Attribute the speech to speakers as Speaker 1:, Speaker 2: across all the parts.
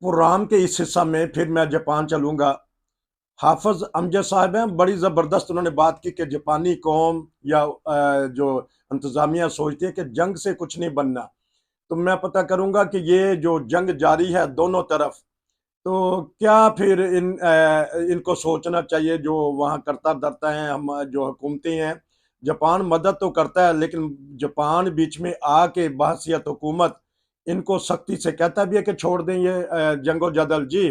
Speaker 1: Programme के इस हिस्सा में फिर मैं जापान चलूंगा। हाफिज अमजद साहब हैं, बड़ी ज़बरदस्त उन्होंने बात की कि जापानी कौम या जो इंतज़ामिया सोचती है कि जंग से कुछ नहीं बनना। तो मैं पता करूंगा कि ये जो जंग जारी है दोनों तरफ, तो क्या फिर इनको सोचना चाहिए जो वहाँ करता धरता है, हम जो हुकूमतें हैं। जापान मदद तो करता है, लेकिन जापान बीच में आके बहसियत हुकूमत इनको सख्ती से कहता भी है कि छोड़ दें ये जंगो जदल जी।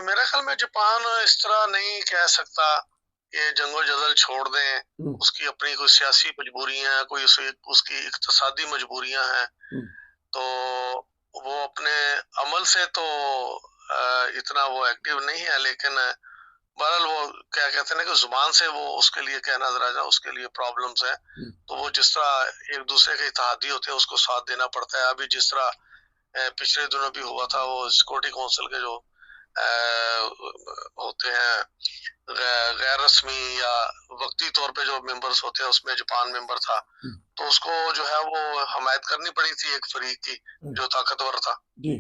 Speaker 2: मेरे ख्याल में जापान इस तरह नहीं कह सकता कि जंगो जदल छोड़ दें।
Speaker 1: हम्म,
Speaker 2: उसकी अपनी कोई सियासी मजबूरियां हैं, कोई उसकी इक्तसादी मजबूरियां हैं।
Speaker 1: हम्म,
Speaker 2: तो वो अपने अमल से तो इतना वो एक्टिव नहीं है, लेकिन बहरहाल वो क्या कहते हैं ना कि जुबान से वो उसके लिए कहना जरा जा उसके लिए प्रॉब्लम्स है।
Speaker 1: हम्म।
Speaker 2: तो वो जिस तरह एक दूसरे के इत्तेहादी होते हैं उसको साथ देना पड़ता है। अभी जिस तरह पिछले दिनों भी हुआ था, वो सिक्योरिटी काउंसिल के जो होते हैं गैर रस्मी या वक्ती तौर पे जो मेंबर्स होते हैं, उसमें जापान मेंबर था।
Speaker 1: हम्म,
Speaker 2: तो उसको जो है वो हमायत करनी पड़ी थी एक फरीक की
Speaker 1: हम्म।
Speaker 2: जो ताकतवर था।
Speaker 1: जी।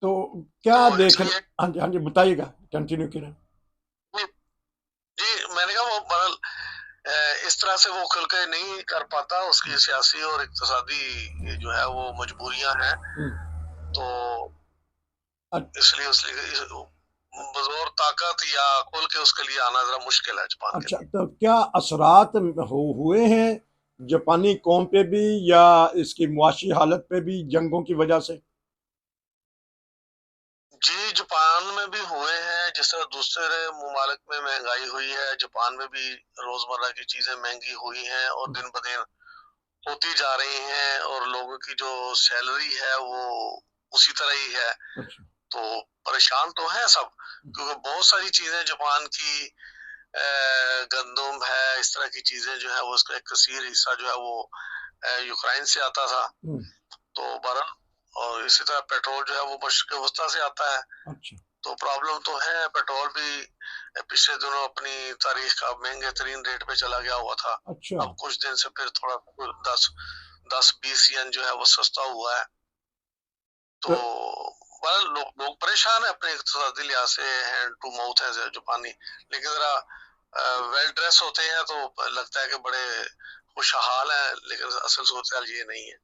Speaker 1: तो क्या
Speaker 2: तो
Speaker 1: देखना।
Speaker 2: इसलिए
Speaker 1: हाँ जी, हाँ जी, बताइएगा, कंटिन्यू करें।
Speaker 2: जी, जी, मैंने कहा वो बहरहाल इस तरह से वो खुल के नहीं कर पाता, उसकी सियासी और इक्तसादी जो है वो मजबूरियां हैं।
Speaker 1: हम्म।
Speaker 2: तो
Speaker 1: अ-
Speaker 2: इसलिए उसलिए बजोर ताकत या खुल के उसके लिए आना जरा मुश्किल है जापान के
Speaker 1: अच्छा,
Speaker 2: लिए।
Speaker 1: तो क्या असरात हुए हैं जापानी कौम पे भी या इसकी मुआशी हालत पे भी जंगों की वजह से?
Speaker 2: जी, जापान में भी हुए हैं। जिस तरह दूसरे ममालिक में महंगाई हुई है, जापान में भी रोजमर्रा की चीजें महंगी हुई हैं और दिन ब दिन होती जा रही हैं, और लोगों की जो सैलरी है वो उसी तरह ही है।
Speaker 1: अच्छा।
Speaker 2: तो परेशान तो हैं सब, क्योंकि बहुत सारी चीजें जापान की गंदम है, इस तरह की चीजें जो है वो उसका एक कसीर हिस्सा जो है वो यूक्रेन से आता था।
Speaker 1: हम्म।
Speaker 2: तो बहरहाल, और इसी तरह पेट्रोल जो है वो मशरक वस्ता से आता है।
Speaker 1: अच्छा।
Speaker 2: तो प्रॉब्लम तो है। पेट्रोल भी पिछले दिनों अपनी तारीख का महंगे तरीन रेट पे चला गया हुआ था।
Speaker 1: अच्छा।
Speaker 2: अब कुछ दिन से फिर थोड़ा 10-20 येन जो है वो सस्ता हुआ है। तो
Speaker 1: तो
Speaker 2: बहरहाल लोग परेशान है अपने इक्तिसादी लिहाज से, हैंड टू माउथ है जापानी। लेकिन जरा वेल ड्रेस होते हैं तो लगता है कि बड़े खुशहाल हैं, लेकिन असल सूरत ये नहीं है।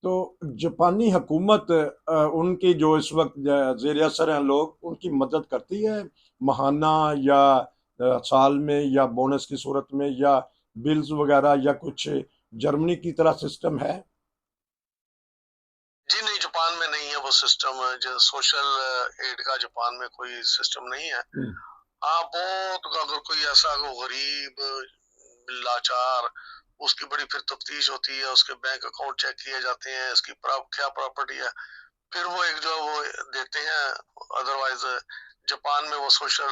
Speaker 1: तो जापानी हुकूमत उनकी जो इस वक्त जेर असर हैं लोग, उनकी मदद करती है महाना या साल में या बोनस की सूरत में या बिल्स वगैरह या कुछ जर्मनी की तरह सिस्टम है?
Speaker 2: जी नहीं, जापान में नहीं है वो सिस्टम। जो सोशल एड का जापान में कोई सिस्टम नहीं है।
Speaker 1: हम्म,
Speaker 2: हाँ, बहुत अगर कोई ऐसा को गरीब लाचार, उसकी बड़ी फिर तफ्तीश होती है, उसके बैंक अकाउंट चेक किए जाते हैं, इसकी क्या प्रॉपर्टी है, फिर वो एक जो वो देते हैं। अदरवाइज जापान में वो सोशल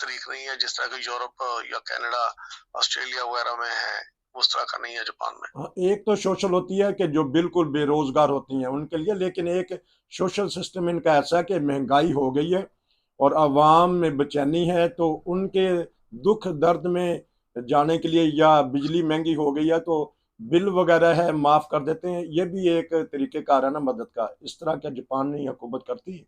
Speaker 2: तरीक नहीं है जिस तरह के यूरोप या कनाडा, ऑस्ट्रेलिया वगैरह में है। उस तरह का नहीं है जापान में।
Speaker 1: हाँ, एक तो सोशल होती है कि जो बिल्कुल बेरोजगार होती हैं उनके लिए, लेकिन एक सोशल सिस्टम इनका ऐसा है कि महंगाई हो गई है और आवाम में बेचैनी है, तो उनके दुख दर्द में जाने के लिए, या बिजली महंगी हो गई है तो बिल वगैरह है माफ कर देते हैं, ये भी एक तरीके कार है ना मदद का। इस तरह क्या जापान ने हुकूमत करती है?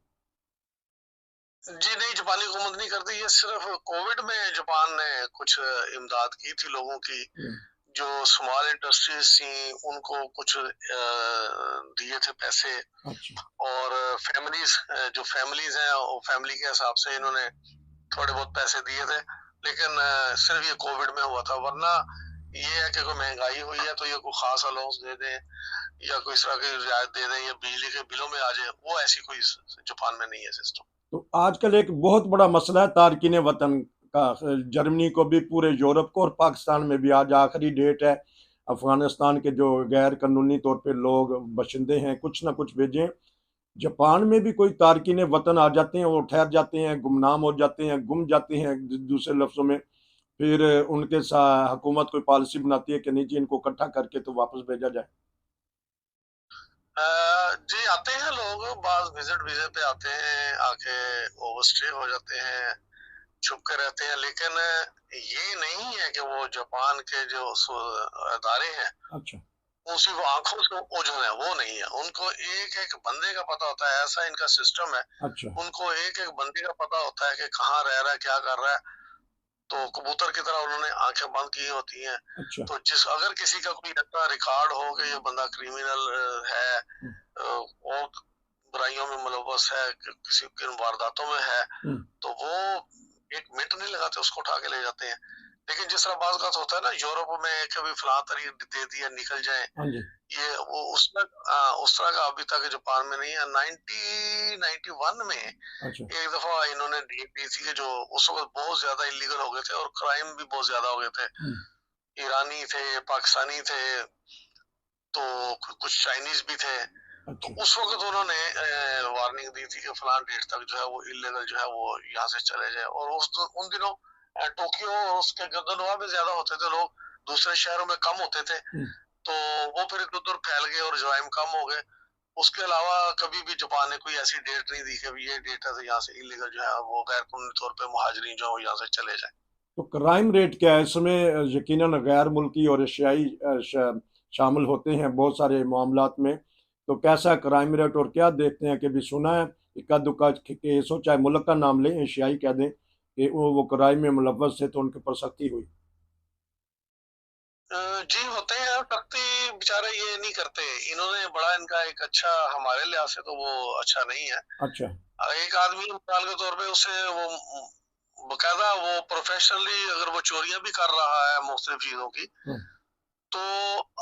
Speaker 2: जी नहीं, जापानी हुकूमत नहीं करती। ये सिर्फ कोविड में जापान ने कुछ इमदाद की थी लोगों की।
Speaker 1: हम्म,
Speaker 2: जो स्मॉल इंडस्ट्रीज थी उनको कुछ दिए थे पैसे।
Speaker 1: अच्छा।
Speaker 2: और फैमिलीज, जो फैमिलीज हैं वो फैमिली के हिसाब से इन्होंने थोड़े बहुत पैसे दिए थे। लेकिन सिर्फ ये कोविड में हुआ था। वरना ये है कि कोई महंगाई हुई है तो ये कोई खास अलाउंस दे दें या कोई इस तरह की रियायत दे दें या बिजली के बिलों में आ जाए, वो ऐसी कोई जापान में नहीं है सिस्टम।
Speaker 1: तो आजकल एक बहुत बड़ा मसला है तारकीन वतन का, जर्मनी को भी, पूरे यूरोप को और पाकिस्तान में भी। आज आखिरी डेट है। अफगानिस्तान के जो गैर कानूनी तौर पे लोग बशिंदे हैं, कुछ ना कुछ भेजें। जापान में भी कोई तारकीन वतन आ जाते हैं, वो ठहर जाते हैं, गुमनाम हो जाते हैं, गुम जाते हैं दूसरे लफ्जों में। फिर उनके साथ हुकूमत कोई पॉलिसी बनाती है कि नहीं जी, इनको इकट्ठा करके तो वापस भेजा जाए।
Speaker 2: जी, आते हैं लोग, बाज विजिट वीजे पे आते हैं, आके ओवरस्टे हो जाते हैं, छुप के रहते हैं। लेकिन ये नहीं है कि वो जापान के जो अदारे हैं
Speaker 1: अच्छा।
Speaker 2: उसी वो आंखों से ओझल है, वो नहीं है। उनको एक एक बंदे का पता होता है, ऐसा इनका सिस्टम है।
Speaker 1: अच्छा।
Speaker 2: उनको एक एक बंदे का पता होता है कि कहाँ रह रहा है, क्या कर रहा है। तो कबूतर की तरह उन्होंने आंखें बंद की होती हैं।
Speaker 1: अच्छा।
Speaker 2: तो जिस अगर किसी का कोई ऐसा रिकॉर्ड हो कि ये बंदा क्रिमिनल है,
Speaker 1: हम्म।
Speaker 2: और बुराइयों में मुलव्वस है, किसी किन वारदातों में है,
Speaker 1: हम्म।
Speaker 2: तो वो एक मिनट नहीं लगाते, उसको उठा के ले जाते हैं। लेकिन जिस तरह बात होता है ना यूरोप में, कभी फलां तारीख दे दिया निकल जाए,
Speaker 1: हाँ जी।
Speaker 2: ये वो उस तरह का अभी तक जापान में नहीं है। 1991 में
Speaker 1: अच्छा।
Speaker 2: एक दफा इन्होंने डी दी थी कि जो उस वक्त बहुत ज्यादा इलीगल हो गए थे और क्राइम भी बहुत ज्यादा हो गए थे।
Speaker 1: हम्म।
Speaker 2: ईरानी थे, पाकिस्तानी थे, तो कुछ चाइनीज भी थे। तो
Speaker 1: अच्छा।
Speaker 2: उस वक्त उन्होंने वार्निंग दी थी कि फलां डेट तक जो है वो इलीगल जो है वो यहाँ से चले जाए। और उन दिनों टोक्यो और उसके गर्दनवा में ज्यादा होते थे लोग, दूसरे शहरों में कम होते थे।
Speaker 1: हम्म।
Speaker 2: तो वो फिर इधर उधर फैल गए और जराइम कम हो गए। उसके अलावा कभी भी जापान ने कोई ऐसी डेट नहीं दी कि ये डेट है तो यहाँ से इलीगल जो है वो गैर कानूनी तौर पे मुहाजिरीन जो है वो यहाँ से चले जाए।
Speaker 1: तो क्राइम रेट क्या है इसमें? यकीनन गैर मुल्की और एशियाई शामिल होते हैं बहुत सारे मामलात में। तो कैसा क्राइम रेट और क्या देखते हैं? कि भी सुना है इक्का दुक्का केस हो, चाहे मुल्क का नाम लें, एशियाई कह दें कि वो क्राइम में मुलव्वस थे तो उनके ऊपर सख्ती हुई।
Speaker 2: जी होते हैं, सख्ती बेचारे ये नहीं करते। इन्होंने बड़ा इनका एक अच्छा, हमारे लिहाज से तो वो अच्छा नहीं है।
Speaker 1: अच्छा।
Speaker 2: एक आदमी मिसाल के तौर पे उसे वो बकायदा वो प्रोफेशनली अगर वो चोरियां भी कर रहा है मुख्तलिफ चीजों की,
Speaker 1: हाँ।
Speaker 2: तो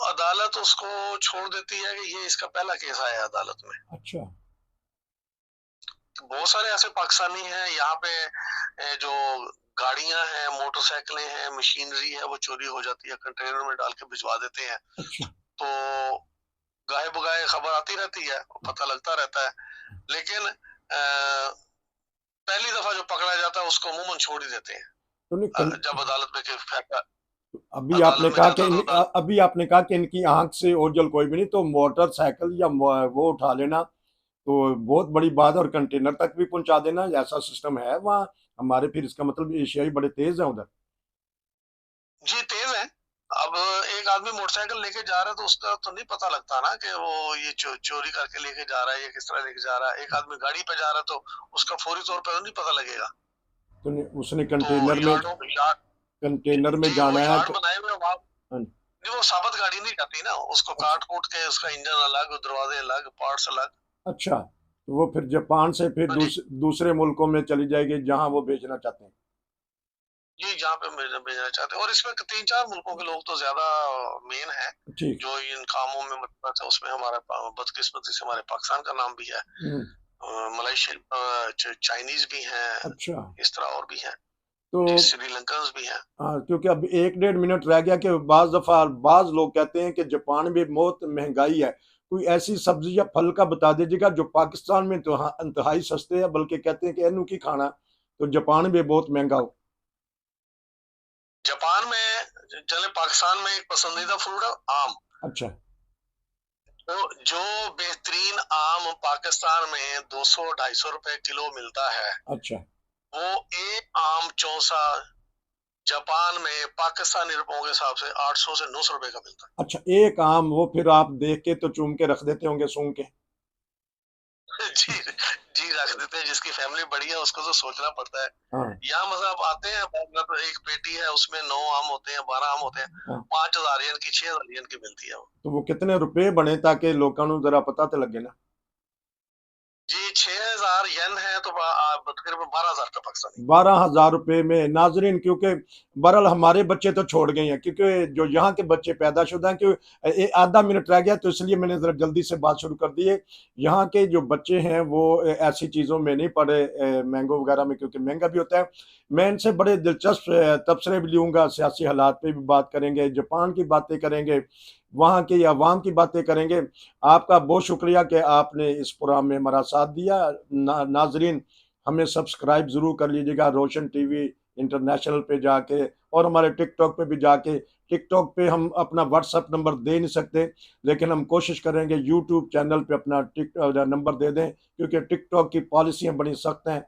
Speaker 2: अदालत उसको छोड़ देती है कि ये इसका पहला केस आया है अदालत में।
Speaker 1: अच्छा।
Speaker 2: बहुत सारे ऐसे पाकिस्तानी हैं यहाँ पे, जो गाड़ियां हैं, मोटरसाइकिलें हैं, मशीनरी है, वो चोरी हो जाती है, कंटेनर में डाल के भिजवा देते हैं।
Speaker 1: अच्छा।
Speaker 2: तो गाये बगाए खबर आती रहती है, पता लगता रहता है। लेकिन पहली दफा जो पकड़ा जाता है उसको अमूमन छोड़ ही देते हैं।
Speaker 1: तो
Speaker 2: जब अदालत में केस फैसला,
Speaker 1: अभी आपने
Speaker 2: अदालत में
Speaker 1: कहा कि
Speaker 2: जाता है तो अदालत,
Speaker 1: अभी आपने कहा कि इनकी आंख से ओझल कोई भी नहीं, तो मोटरसाइकिल या वो उठा लेना तो बहुत बड़ी बात है, और कंटेनर तक भी पहुंचा देना, ऐसा सिस्टम है वहाँ हमारे? फिर इसका मतलब एशियाई बड़े तेज हैं उधर।
Speaker 2: जी तेज है। अब एक आदमी मोटरसाइकिल लेके जा रहा है तो उसका तो नहीं पता लगता ना कि वो ये चोरी करके लेके जा रहा है या किस तरह लेके जा रहा है। एक आदमी गाड़ी पे जा रहा है तो उसका फौरी तौर पर नहीं पता लगेगा।
Speaker 1: तो उसने
Speaker 2: तो यार्ड,
Speaker 1: कंटेनर में
Speaker 2: जी वो
Speaker 1: जाना है
Speaker 2: यार्ड
Speaker 1: तो।
Speaker 2: बनाए हुए वहां।
Speaker 1: हाँ।
Speaker 2: नहीं, वो साबित गाड़ी नहीं जाती ना, उसको
Speaker 1: अच्छा।
Speaker 2: काट कूट के उसका इंजन अलग, दरवाजे अलग, पार्ट्स अलग।
Speaker 1: अच्छा, तो वो फिर जापान से फिर
Speaker 2: हाँ जी।
Speaker 1: दूसरे मुल्कों में चली जाएगी जहां वो बेचना चाहते हैं।
Speaker 2: जी जहाँ पे भेजना चाहते हैं। और इसमें 3-4 मुल्कों के लोग तो ज्यादा मेन है
Speaker 1: ठीक।
Speaker 2: जो इन कामों में मतलब है। उसमें हमारा बदकिस्मती से हमारे पाकिस्तान का नाम भी है,
Speaker 1: हम्म।
Speaker 2: मलेशियन, चाइनीज भी हैं,
Speaker 1: अच्छा।
Speaker 2: इस तरह और भी हैं।
Speaker 1: तो
Speaker 2: जी श्रीलंकन भी हैं।
Speaker 1: हाँ, क्योंकि अब एक डेढ़ मिनट रह गया कि बाज दफा बाज लोग कहते हैं कि जापान में बहुत महंगाई है। कोई ऐसी सब्जी या फल का बता दीजिएगा जो पाकिस्तान में तो हाँ इंतहाई सस्ते हैं, बल्कि कहते हैं कि एनू की खाना, तो जापान में बहुत महंगा हो।
Speaker 2: जापान में चले, पाकिस्तान में एक पसंदीदा फ्रूट है आम।
Speaker 1: अच्छा।
Speaker 2: तो जो बेहतरीन आम पाकिस्तान में 200-250 रुपए किलो मिलता है,
Speaker 1: अच्छा।
Speaker 2: वो एक आम चौसा जापान में पाकिस्तानी रुपयों के हिसाब से 800 से 900 रुपए का मिलता
Speaker 1: अच्छा, एक आम वो फिर आप देख के तो चूम के रख देते होंगे, सूंघ के।
Speaker 2: है। जी जी रख देते हैं। जिसकी फैमिली बड़ी है उसको तो सोचना पड़ता है।
Speaker 1: हाँ। यहाँ
Speaker 2: यहाँ मजा आप आते हैं, मतलब एक पेटी है उसमें 9 आम होते हैं, 12 आम होते हैं,
Speaker 1: हाँ।
Speaker 2: 5,000 येन की, 6,000 येन की मिलती है वो।
Speaker 1: तो वो कितने रुपए बने ताकि लोगों को जरा पता तो लगे ना?
Speaker 2: जी 6,000 येन है तो तकरीबन 12,000 का पाकिस्तानी।
Speaker 1: 12,000 रुपए में नाजरीन, क्योंकि बहरहाल हमारे बच्चे तो छोड़ गए हैं, क्योंकि जो यहाँ के बच्चे पैदाशुदा हैं, क्योंकि आधा मिनट रह गया तो इसलिए मैंने जरा जल्दी से बात शुरू कर दी है। यहाँ के जो बच्चे हैं वो ऐसी चीज़ों में नहीं पड़े, मैंगो वगैरह में, क्योंकि महंगा भी होता है। मैं इनसे बड़े दिलचस्प तबसरे भी लूँगा, सियासी हालात पे भी बात करेंगे, जापान की बातें करेंगे, वहाँ के अवाम की बातें करेंगे। आपका बहुत शुक्रिया कि आपने इस प्रोग्राम में हमारा साथ दिया। नाजरीन, हमें सब्सक्राइब ज़रूर कर लीजिएगा रोशन टीवी इंटरनेशनल पे जाके, और हमारे टिकटॉक पे भी जाके। टिकटॉक पे हम अपना व्हाट्सअप नंबर दे नहीं सकते, लेकिन हम कोशिश करेंगे यूट्यूब चैनल पे अपना टिक नंबर दे दें, क्योंकि टिकटॉक की पॉलिसियाँ बड़ी सख्त हैं।